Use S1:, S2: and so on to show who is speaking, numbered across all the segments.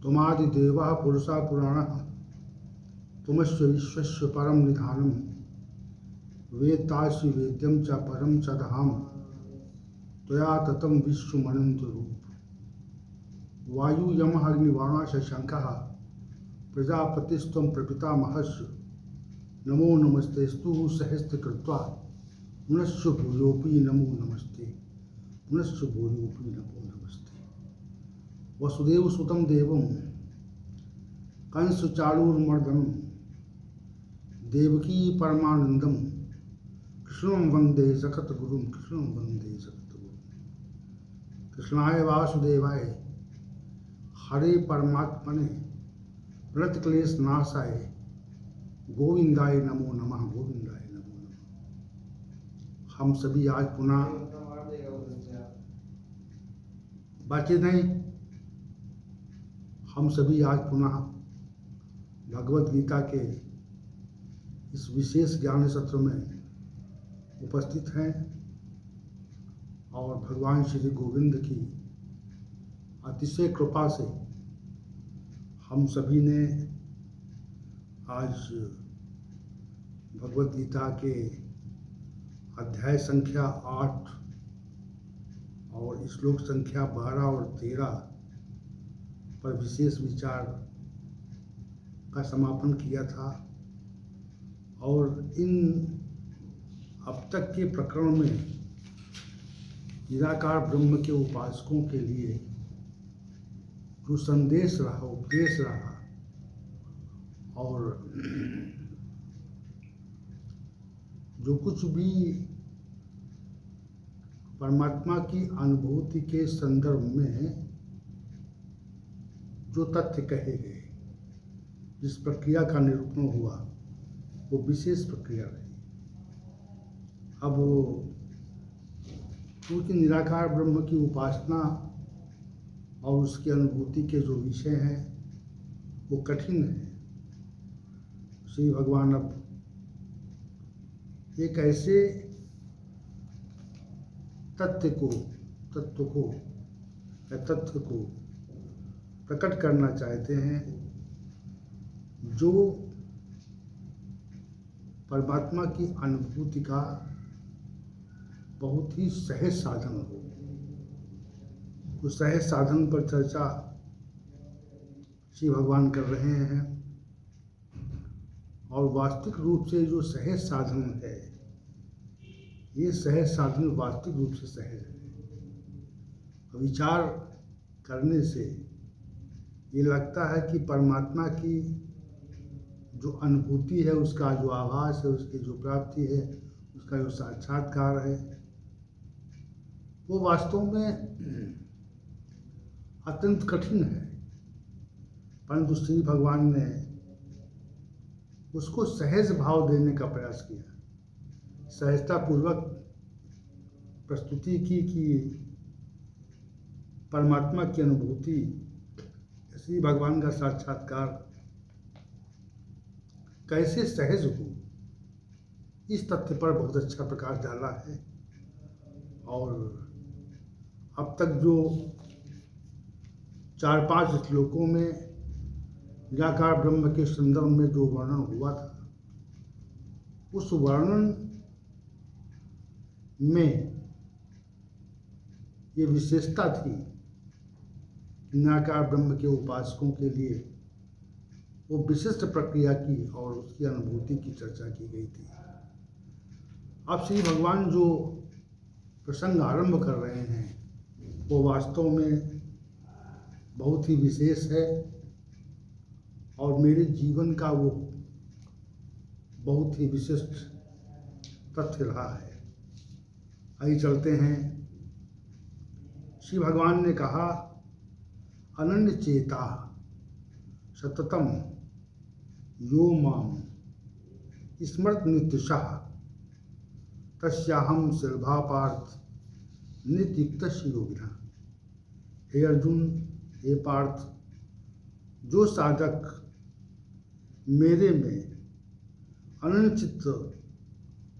S1: तुमादिदेवः पुरुषः पुराणः तुमस्य विश्वस्य परम निधानम वेत्तासि वेद्यं च परम च धाम त्वया ततं विश्वमनंत रूप। वायु यम अग्निवाणा शशंखः प्रजापतिस्त्वं प्रपितामहस्य नमो नमस्तेस्तु सहस्रकृत्वा पुनश्च भूयोऽपि नमो नमस्ते पुनश्च भूयोऽपि नमो नमस्ते। वसुदेव सुतं देवं कंस चाणूरमर्दनं देवकी परमानंदम कृष्णं वंदे जगद्गुरुं कृष्णं वंदे जगद्गुरुं। कृष्णाय वासुदेवाय हरे परमात्मने प्रणतक्लेश नाशाय गोविंदाय नमो नमः गोविंदाय नमो नमः। हम सभी आज पुनः बाकी नहीं, हम सभी आज पुनः भगवत गीता के इस विशेष ज्ञान सत्र में उपस्थित हैं और भगवान श्री गोविंद की अतिशय कृपा से हम सभी ने आज भगवत गीता के अध्याय संख्या 8 और श्लोक संख्या 12 और 13 पर विशेष विचार का समापन किया था। और इन अब तक के प्रकरण में निराकार ब्रह्म के उपासकों के लिए जो संदेश रहा, उपदेश रहा और जो कुछ भी परमात्मा की अनुभूति के संदर्भ में जो तथ्य कहे गए, जिस प्रक्रिया का निरूपण हुआ, वो विशेष प्रक्रिया रही। अब क्योंकि निराकार ब्रह्म की उपासना और उसकी अनुभूति के जो विषय हैं वो कठिन है, श्री भगवान अब एक ऐसे तथ्य को प्रकट करना चाहते हैं जो परमात्मा की अनुभूति का बहुत ही सहज साधन हो। उस सहज साधन पर चर्चा श्री भगवान कर रहे हैं और वास्तविक रूप से जो सहज साधन है, ये सहज साधन वास्तविक रूप से सहज है। विचार करने से ये लगता है कि परमात्मा की जो अनुभूति है, उसका जो आभास है, उसकी जो प्राप्ति है, उसका जो साक्षात्कार है, वो वास्तव में अत्यंत कठिन है। परंतु श्री भगवान ने उसको सहज भाव देने का प्रयास किया, सहजता पूर्वक प्रस्तुति की कि परमात्मा की अनुभूति, श्री भगवान का साक्षात्कार कैसे सहज हो, इस तथ्य पर बहुत अच्छा प्रकाश डाला है। और अब तक जो 4-5 श्लोकों में निराकार ब्रह्म के संदर्भ में जो वर्णन हुआ था, उस वर्णन में ये विशेषता थी, निराकार ब्रह्म के उपासकों के लिए वो विशिष्ट प्रक्रिया की और उसकी अनुभूति की चर्चा की गई थी। अब श्री भगवान जो प्रसंग आरंभ कर रहे हैं वो वास्तव में बहुत ही विशेष है और मेरे जीवन का वो बहुत ही विशिष्ट तथ्य रहा है। आइए चलते हैं। श्री भगवान ने कहा, अनन्य चेता सततम यो माम स्मृत नित्यशः तस्याहम सुलभा पार्थ नित्युक्तस्य योगिनः। हे अर्जुन, हे पार्थ, जो साधक मेरे में अनंचित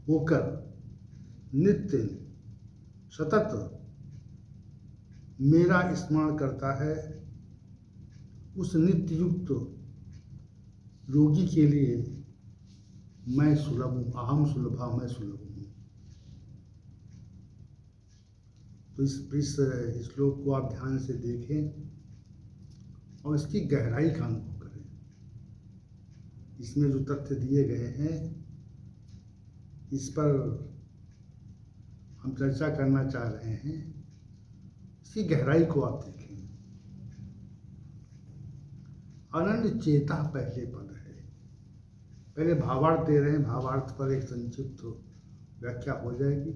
S1: होकर नित्य सतत मेरा स्मरण करता है, उस नित्य युक्त योगी के लिए मैं सुलभ हूँ, अहम सुलभा, मैं सुलभ हूँ। तो इस श्लोक को आप ध्यान से देखें और इसकी गहराई का अनुभव करें। इसमें जो तथ्य दिए गए हैं इस पर हम चर्चा करना चाह रहे हैं। इसकी गहराई को आप देखें। अनन्य चेता पहले पद है। पहले भावार्थ दे रहे हैं, भावार्थ पर एक संक्षिप्त व्याख्या हो जाएगी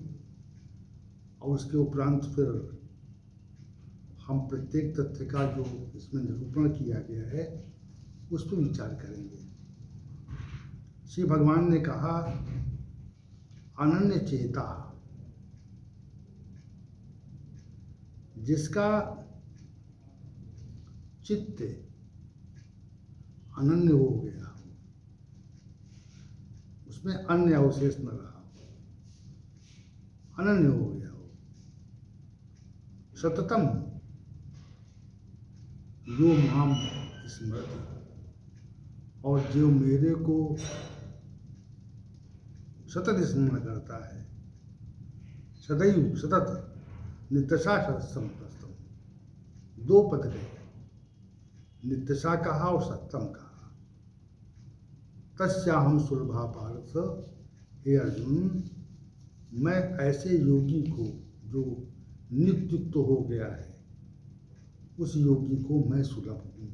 S1: और उसके उपरांत फिर हम प्रत्येक तथ्य का जो इसमें निरूपण किया गया है उस पर विचार करेंगे। श्री भगवान ने कहा अनन्य चेता, जिसका चित्त अनन्य हो गया, उसमें अन्य अवशेष न रहा, अनन्य हो गया हो। सततम यो माम स्मृति, और जो मेरे को सतत स्मरण करता है, सदैव सतत, नित्यशा सततम, दो पद गए, नित्यशा कहा और सत्यम कहा। तस्याहम सुलभा पार्थ, हे अर्जुन, मैं ऐसे योगी को जो नित्युक्त हो गया है, उस योगी को मैं सुलभ हूँ।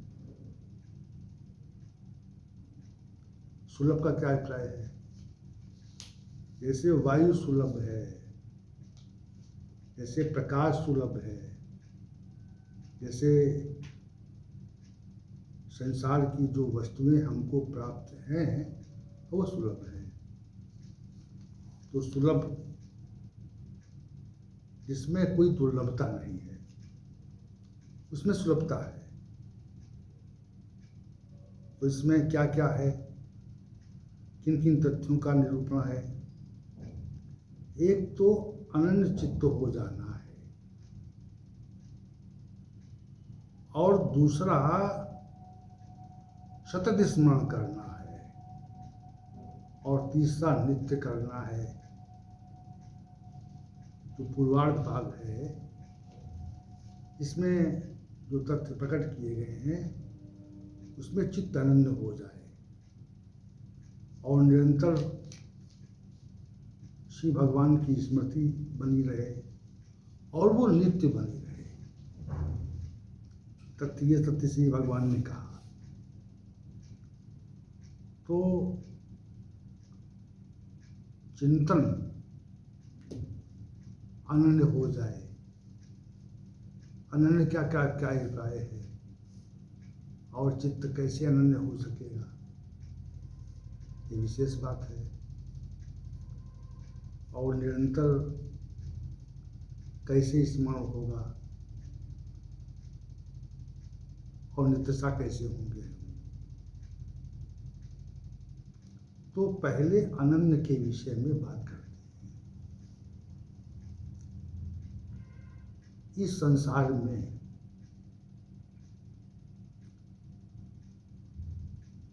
S1: सुलभ का क्या अभिप्राय है? जैसे वायु सुलभ है, जैसे प्रकाश सुलभ है, जैसे संसार की जो वस्तुएं हमको प्राप्त हैं वो सुलभ है। तो सुलभ जिसमें कोई दुर्लभता नहीं है, उसमें सुलभता है। तो इसमें क्या क्या है, किन किन तथ्यों का निरूपण है? एक तो अनन्य चित्त हो जाना है, और दूसरा सतत स्मरण करना है, और तीसरा नित्य करना है। जो पूर्वार्ध भाग है इसमें जो तथ्य प्रकट किए गए हैं उसमें चित्त अनन्य हो जाए और निरंतर श्री भगवान की स्मृति बनी रहे और वो नित्य बनी रहे। ये तथ्य श्री भगवान ने कहा। तो चिंतन अनन्य हो जाए। अनन्य क्या क्या क्या अभिप्राय है और चित्त कैसे अनन्य हो सकेगा, ये विशेष बात है। और निरंतर कैसे स्मरण होगा और नित्यता कैसे होंगे। तो पहले अनन्य के विषय में बात करते हैं। इस संसार में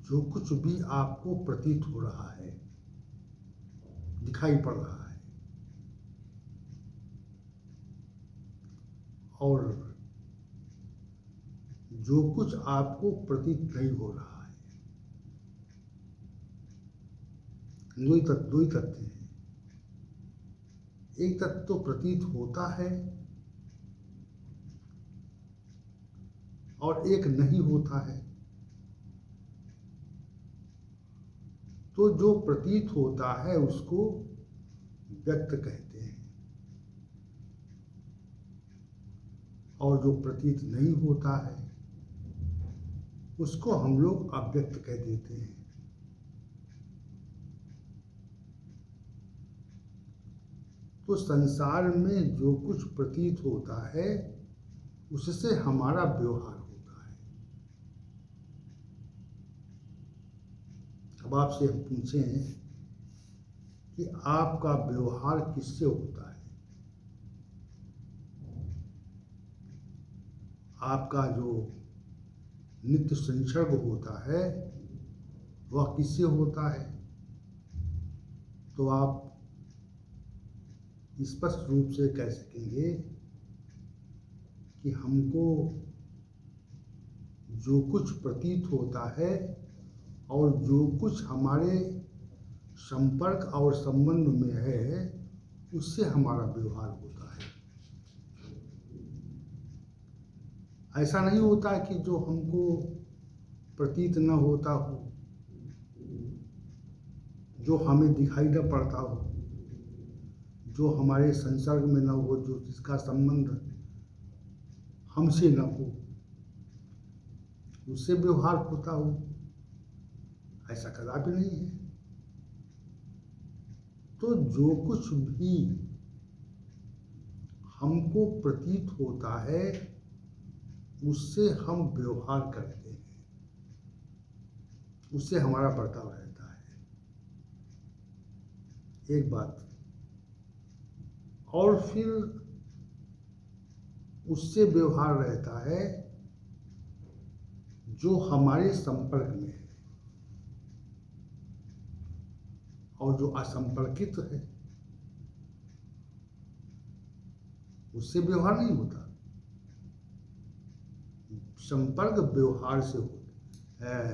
S1: जो कुछ भी आपको प्रतीत हो रहा है, दिखाई पड़ रहा है, और जो कुछ आपको प्रतीत नहीं हो रहा है, दो ही तथ्य हैं। एक तत्व तो प्रतीत होता है और एक नहीं होता है। तो जो प्रतीत होता है उसको व्यक्त कहते हैं, और जो प्रतीत नहीं होता है उसको हम लोग अव्यक्त कह देते हैं। तो संसार में जो कुछ प्रतीत होता है उससे हमारा व्यवहार होता है। अब आपसे हम पूछें कि आपका व्यवहार किससे होता है? आपका जो नित्य संसर्ग होता है वह किससे होता है? तो आप स्पष्ट रूप से कह सकेंगे कि हमको जो कुछ प्रतीत होता है और जो कुछ हमारे संपर्क और संबंध में है उससे हमारा व्यवहार होता है। ऐसा नहीं होता कि जो हमको प्रतीत न होता हो, जो हमें दिखाई न पड़ता हो, जो हमारे संसर्ग में न हो, जो जिसका संबंध हमसे न हो, उससे व्यवहार होता हो, ऐसा कदापि नहीं है। तो जो कुछ भी हमको प्रतीत होता है उससे हम व्यवहार करते हैं, उससे हमारा बर्ताव रहता है। एक बात, और फिर उससे व्यवहार रहता है जो हमारे संपर्क में है, और जो असंपर्कित है उससे व्यवहार नहीं होता। संपर्क व्यवहार से होता है,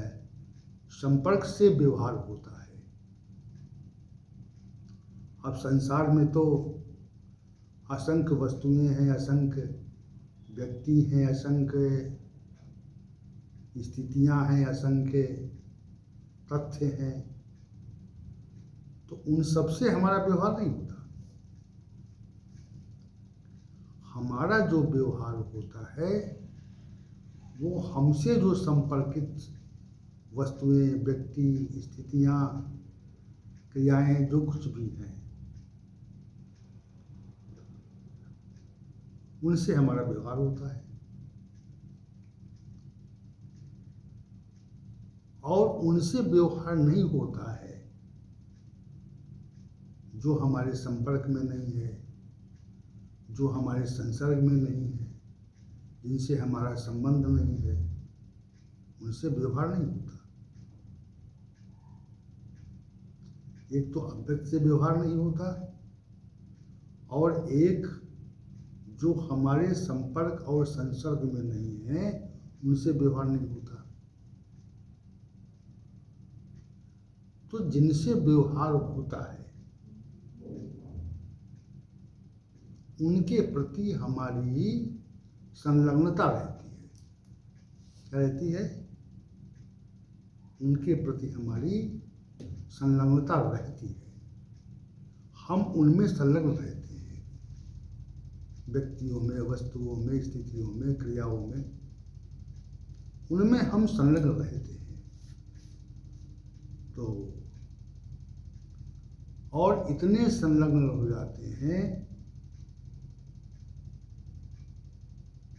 S1: संपर्क से व्यवहार होता है। अब संसार में तो असंख्य वस्तुएं हैं, असंख्य व्यक्ति हैं, असंख्य स्थितियां हैं, असंख्य तथ्य हैं, तो उन सब से हमारा व्यवहार नहीं होता। हमारा जो व्यवहार होता है वो हमसे जो संपर्कित वस्तुएं, व्यक्ति, स्थितियां, क्रियाएं, जो कुछ भी हैं उनसे हमारा व्यवहार होता है। और उनसे व्यवहार नहीं होता है जो हमारे संपर्क में नहीं है, जो हमारे संसर्ग में नहीं है, जिनसे हमारा संबंध नहीं है, उनसे व्यवहार नहीं होता। एक तो अव्यक्त से व्यवहार नहीं होता, और एक जो हमारे संपर्क और संसर्ग में नहीं है उनसे व्यवहार नहीं होता। तो जिनसे व्यवहार होता है उनके प्रति हमारी संलग्नता रहती है। क्या रहती है? उनके प्रति हमारी संलग्नता रहती है। हम उनमें संलग्न रहते हैं, व्यक्तियों में, वस्तुओं में, स्थितियों में, क्रियाओं में, उनमें हम संलग्न रहते हैं। तो और इतने संलग्न हो जाते हैं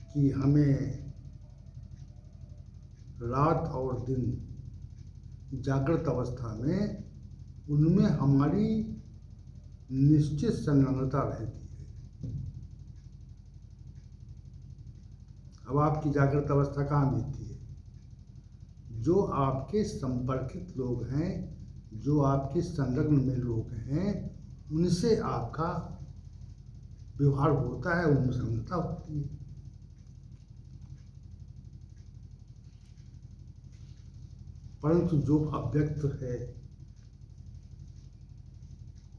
S1: कि हमें रात और दिन जागृत अवस्था में उनमें हमारी निश्चित संलग्नता रहती है। अब आपकी जागृत अवस्था कहाँ बीतती है? जो आपके संपर्कित लोग हैं, जो आपके संलग्न में लोग हैं, उनसे आपका व्यवहार होता है, उनमें संलग्नता होती है। परंतु जो अव्यक्त है,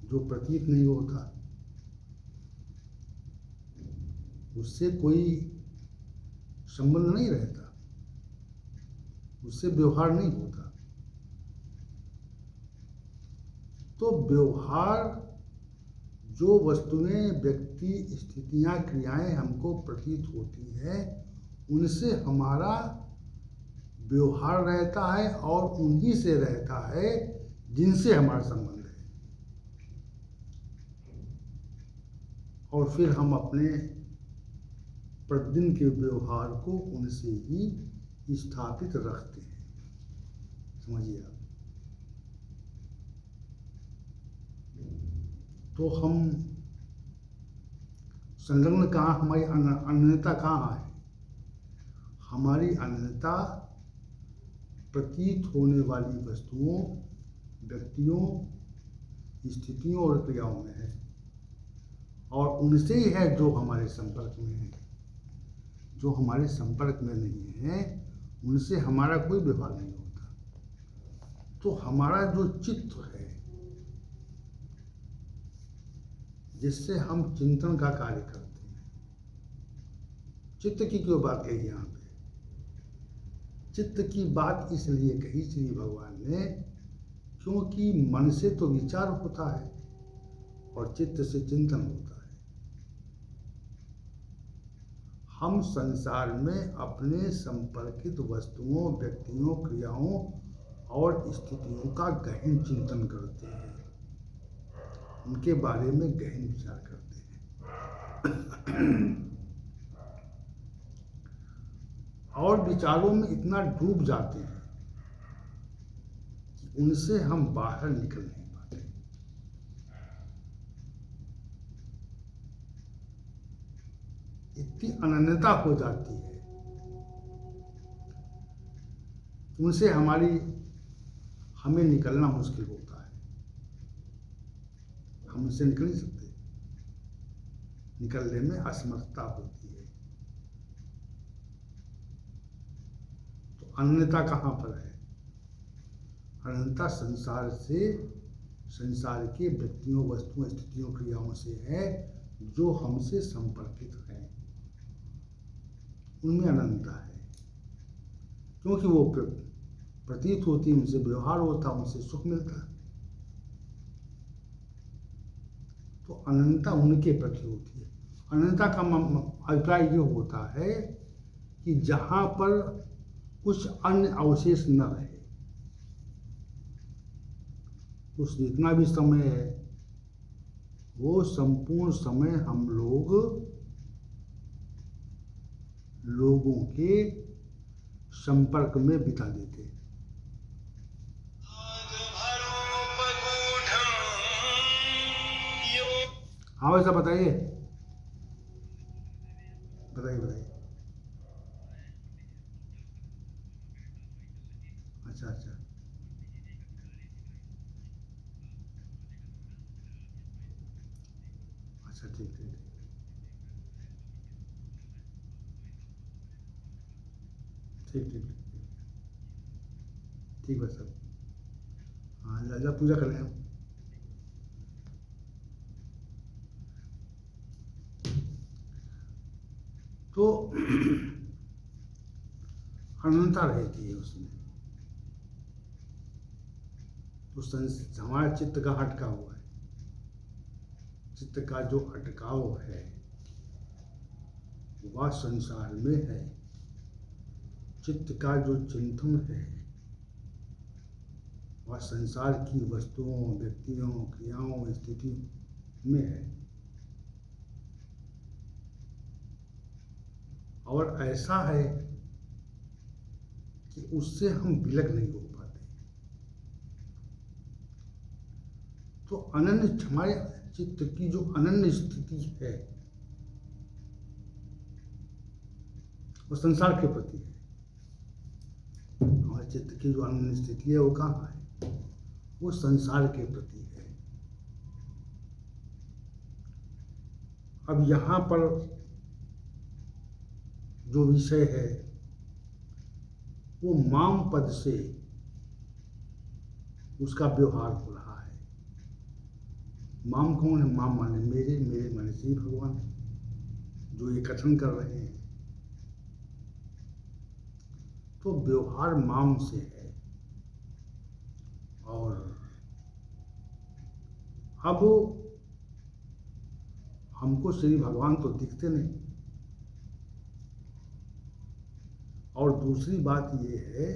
S1: जो प्रतीत नहीं होता, उससे कोई संबंध नहीं रहता, उससे व्यवहार नहीं होता। तो व्यवहार, जो वस्तुएं, व्यक्ति, स्थितियां, क्रियाएं हमको प्रतीत होती हैं, उनसे हमारा व्यवहार रहता है, और उन्हीं से रहता है जिनसे हमारा संबंध है। और फिर हम अपने प्रतिदिन के व्यवहार को उनसे ही स्थापित रखते हैं। समझिए आप। तो हम संलग्न कहाँ, हमारी अनन्यता कहाँ है? हमारी अनन्यता प्रतीत होने वाली वस्तुओं, व्यक्तियों, स्थितियों और क्रियाओं में है, और उनसे ही है जो हमारे संपर्क में है। जो हमारे संपर्क में नहीं है उनसे हमारा कोई व्यवहार नहीं होता। तो हमारा जो चित्त है, जिससे हम चिंतन का कार्य करते हैं, चित्त की क्यों बात कही यहाँ पे? चित्त की बात इसलिए कही श्री भगवान ने क्योंकि मन से तो विचार होता है और चित्त से चिंतन होता है। हम संसार में अपने संपर्कित वस्तुओं, व्यक्तियों, क्रियाओं और स्थितियों का गहन चिंतन करते हैं, उनके बारे में गहन विचार करते हैं और विचारों में इतना डूब जाते हैं कि उनसे हम बाहर निकल नहीं पाते। इतनी अनन्यता हो जाती है, उनसे हमें निकलना मुश्किल होता है। हम उनसे निकल नहीं सकते, निकलने में असमर्थता होती है। तो अनन्यता कहाँ पर है? अनन्यता संसार से, संसार के व्यक्तियों, वस्तुओं, स्थितियों, क्रियाओं से है जो हमसे संपर्कित है, उनमें अनन्यता है। क्योंकि वो प्रतीत होती, उनसे व्यवहार होता, उनसे सुख मिलता। तो अनन्यता उनके प्रति होती है। अनन्यता का अभिप्राय ये होता है कि जहाँ पर कुछ अन्य अवशेष न रहे, उस जितना भी समय है वो संपूर्ण समय हम लोगों के संपर्क में बिता देते हैं। हाँ वैसा बताइए, बताइए। अच्छा अच्छा, अच्छा ठीक ठीक ठीक ठीक ठीक बस सब। हाँ जा पूजा कर रहे हैं हम। तो अनंतता रहती है उसमें। तो हमारा चित्त का अटका हुआ है, चित्त का जो अटकाव है वह संसार में है। चित्त का जो चिंतन है वह संसार की वस्तुओं, व्यक्तियों, क्रियाओं, स्थितियों में है। और ऐसा है कि उससे हम विलग नहीं हो पाते। तो अनन्य, हमारे चित्त की जो अनन्य स्थिति है वो संसार के प्रति है। हमारे चित्त की जो अनन्य स्थिति है वो कहाँ है? वो संसार के प्रति है। अब यहाँ पर जो विषय है वो माम पद से उसका व्यवहार हो रहा है। माम कौन है? माम माने मेरे, मेरे माने श्री भगवान जो ये कथन कर रहे हैं। तो व्यवहार माम से है। और अब हमको श्री भगवान तो दिखते नहीं। और दूसरी बात ये है,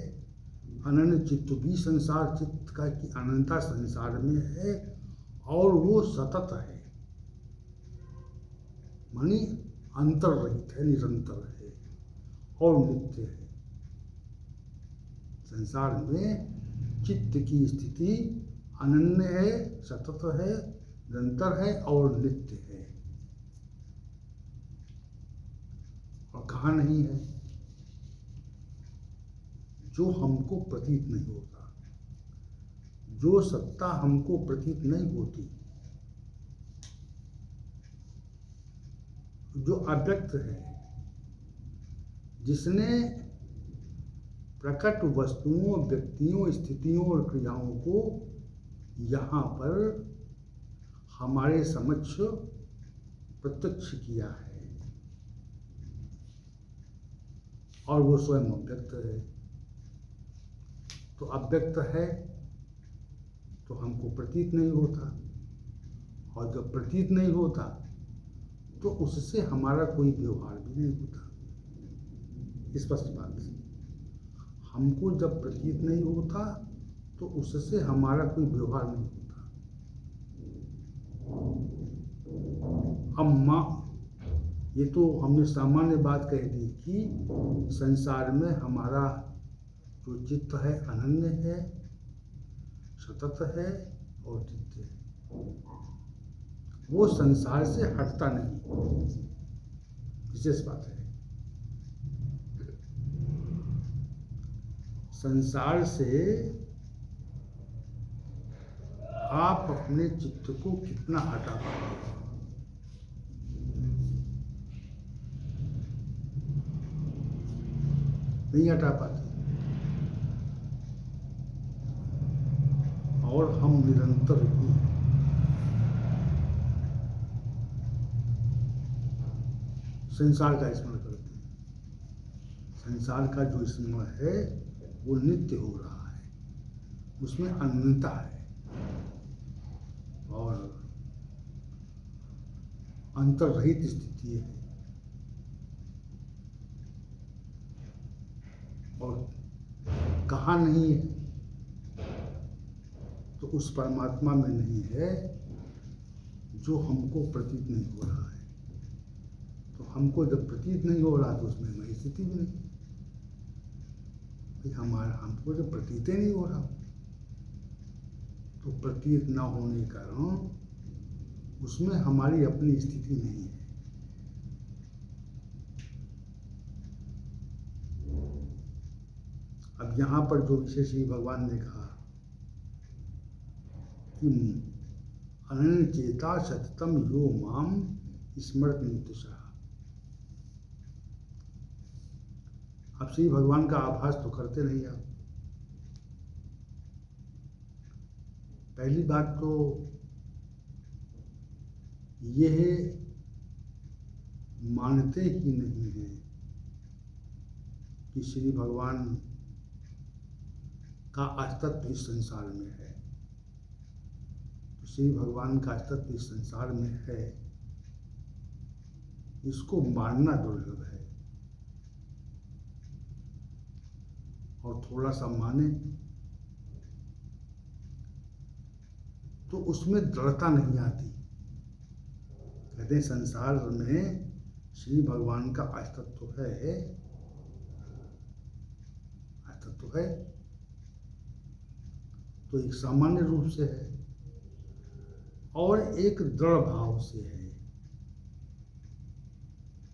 S1: अनन्य चित्त भी संसार चित्त का की अनंतता संसार में है और वो सतत है, मानी अंतर रहित है, निरंतर है और नित्य है। संसार में चित्त की स्थिति अनन्य है, सतत है, निरंतर है और नित्य है। और कहाँ नहीं है? जो हमको प्रतीत नहीं होता, जो सत्ता हमको प्रतीत नहीं होती, जो अव्यक्त है, जिसने प्रकट वस्तुओं, व्यक्तियों, स्थितियों और क्रियाओं को यहाँ पर हमारे समक्ष प्रत्यक्ष किया है, और वो स्वयं अव्यक्त है। तो अव्यक्त है तो हमको प्रतीत नहीं होता, और जब प्रतीत नहीं होता तो उससे हमारा कोई व्यवहार भी नहीं होता। स्पष्ट बात है, हमको जब प्रतीत नहीं होता तो उससे हमारा कोई व्यवहार नहीं होता। अब ये तो हमने सामान्य बात कह दी कि संसार में हमारा जो चित्त है अनन्य है, सतत है और नित्य है, वो संसार से हटता नहीं। विशेष बात है, संसार से आप अपने चित्त को कितना हटा पाते हैं? नहीं हटा पाते, और हम निरंतर ही संसार का स्मरण करते हैं। संसार का जो स्मरण है वो नित्य हो रहा है, उसमें अनंतता है और अंतर्रहित स्थिति है, और कहाँ नहीं है तो उस परमात्मा में नहीं है जो हमको प्रतीत नहीं हो रहा है। तो हमको जब प्रतीत नहीं हो रहा तो उसमें हमारी स्थिति भी नहीं। हमको जब प्रतीत ही नहीं हो रहा तो प्रतीत न होने के कारण उसमें हमारी अपनी स्थिति नहीं है। अब यहाँ पर जो विशेष श्री भगवान ने कहा कि अनन्य चेता सततम यो माम स्मृत नित्यशः। अब श्री भगवान का आभास तो करते नहीं आप। पहली बात तो यह मानते ही नहीं है कि श्री भगवान का अस्तित्व इस संसार में है। तो श्री भगवान का अस्तित्व इस संसार में है, इसको मानना दुर्लभ है, और थोड़ा सा माने तो उसमें दृढ़ता नहीं आती। कहते हैं संसार में श्री भगवान का अस्तित्व है, अस्तित्व है तो एक सामान्य रूप से है और एक दृढ़ भाव से है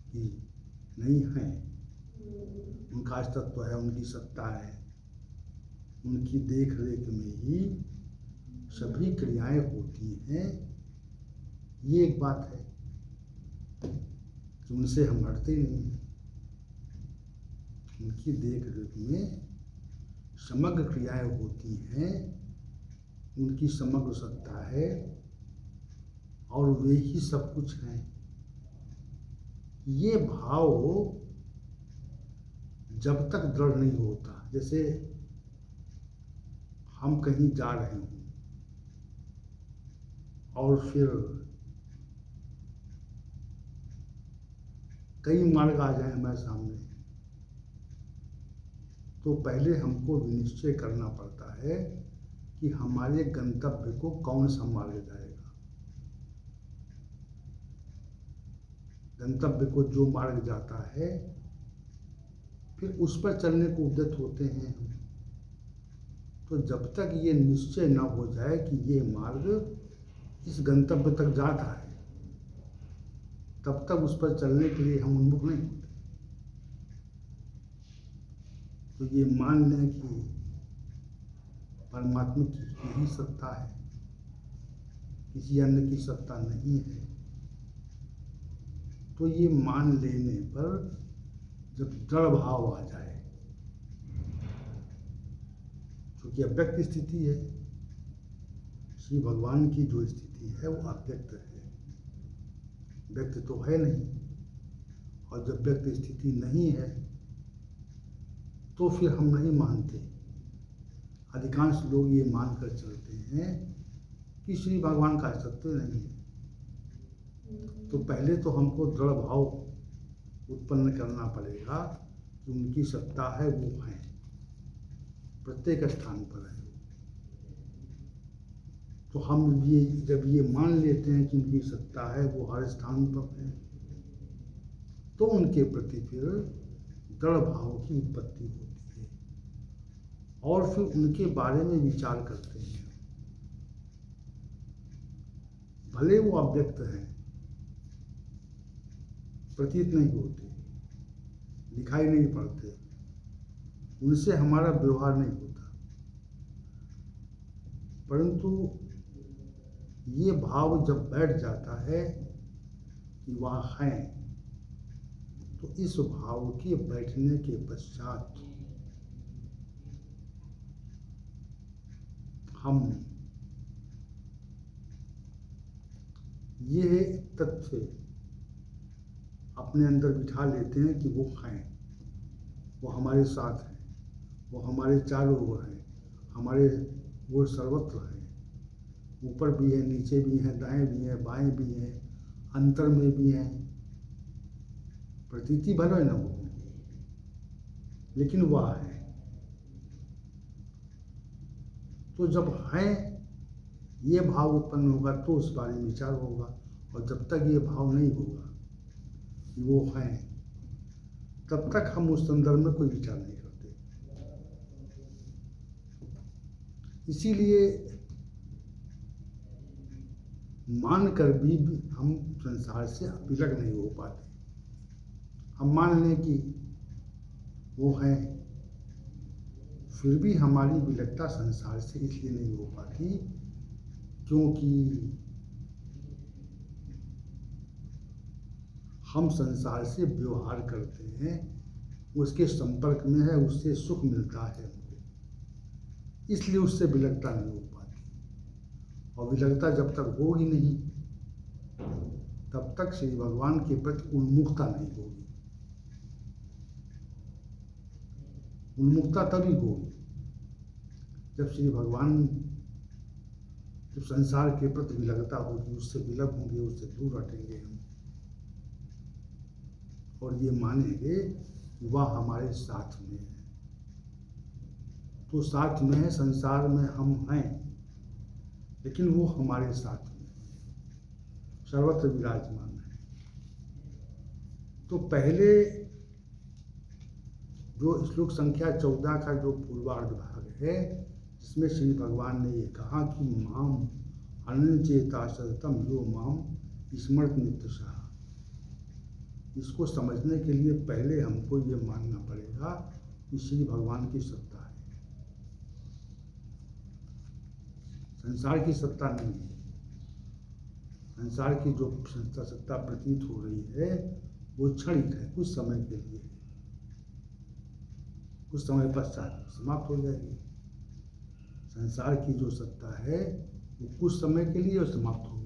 S1: कि नहीं है, उनका अस्तित्व है, उनकी सत्ता है, उनकी देख रेख में ही सभी क्रियाएं होती हैं। ये एक बात है कि उनसे हम हटते नहीं हैं। उनकी देख रेख में समग्र क्रियाएं होती हैं, उनकी समग्र सत्ता है और वे ही सब कुछ हैं। ये भाव जब तक दृढ़ नहीं होता, जैसे हम कहीं जा रहे हों और फिर कई मार्ग आ जाए हमारे सामने, तो पहले हमको निश्चय करना पड़ता है कि हमारे गंतव्य को कौन सा मार्ग जाएगा। गंतव्य को जो मार्ग जाता है फिर उस पर चलने को उद्यत होते हैं हम। तो जब तक ये निश्चय न हो जाए कि ये मार्ग इस गंतव्य तक जाता है, तब तक उस पर चलने के लिए हम उन्मुख नहीं होते। तो ये मान लें कि परमात्मा की यही सत्ता है, किसी अन्य की सत्ता नहीं है, तो ये मान लेने पर जब दृढ़ भाव आ जाए, क्योंकि अव्यक्त स्थिति है, श्री भगवान की जो स्थिति है वो अव्यक्त है, व्यक्त तो है नहीं, और जब व्यक्त स्थिति नहीं है तो फिर हम नहीं मानते। अधिकांश लोग ये मानकर चलते हैं कि श्री भगवान का अस्तित्व नहीं है। तो पहले तो हमको दृढ़ भाव उत्पन्न करना पड़ेगा कि उनकी सत्ता है, वो है, प्रत्येक स्थान पर है। तो हम ये जब ये मान लेते हैं कि उनकी सत्ता है, वो हर स्थान पर है, तो उनके प्रति फिर दृढ़ भाव की उत्पत्ति होती है और फिर उनके बारे में विचार करते हैं। भले वो अव्यक्त हैं, प्रतीत नहीं होते, दिखाई नहीं पड़ते, उनसे हमारा व्यवहार नहीं होता, परंतु ये भाव जब बैठ जाता है कि वह हैं, तो इस भाव के बैठने के पश्चात हम ये तथ्य अपने अंदर बिठा लेते हैं कि वो हैं, वो हमारे साथ हैं, वो हमारे चारों ओर हैं, हमारे वो सर्वत्र हैं, ऊपर भी है, नीचे भी हैं, दाएं भी हैं, बाएं भी हैं, अंतर में भी हैं। प्रतीति भले न हो, लेकिन वह है। तो जब है ये भाव उत्पन्न होगा तो उस बारे में विचार होगा, और जब तक ये भाव नहीं होगा कि वो है, तब तक हम उस संदर्भ में कोई विचार नहीं करते। इसीलिए मानकर भी हम संसार से विलग नहीं हो पाते। हम मान लें कि वो है, फिर भी हमारी विलगता संसार से इसलिए नहीं हो पाती क्योंकि हम संसार से व्यवहार करते हैं, उसके संपर्क में है, उससे सुख मिलता है हमको, इसलिए उससे विलगता नहीं हो पाती। और विलगता जब तक होगी नहीं, तब तक श्री भगवान के प्रति उन्मुखता नहीं होगी। उन्मुखता तभी होगी जब श्री भगवान, जब संसार के प्रति विलगता होगी, उससे विलग होंगे, उससे दूर हटेंगे हम, और ये मानेंगे कि वह हमारे साथ में है। तो साथ में है, संसार में हम हैं, लेकिन वो हमारे साथ में सर्वत्र विराजमान है। तो पहले जो श्लोक संख्या 14 का जो पूर्वार्ध भाग है, जिसमें श्री भगवान ने ये कहा कि माम अनचेता सततम यो माम स्मृत नित्यशः, इसको समझने के लिए पहले हमको ये मानना पड़ेगा कि श्री भगवान की सत्ता है, संसार की सत्ता नहीं है। संसार की जो सत्ता प्रतीत हो रही है वो क्षणिक है, कुछ समय के लिए, कुछ समय पश्चात समाप्त हो जाएगी। संसार की जो सत्ता है वो कुछ समय के लिए समाप्त हो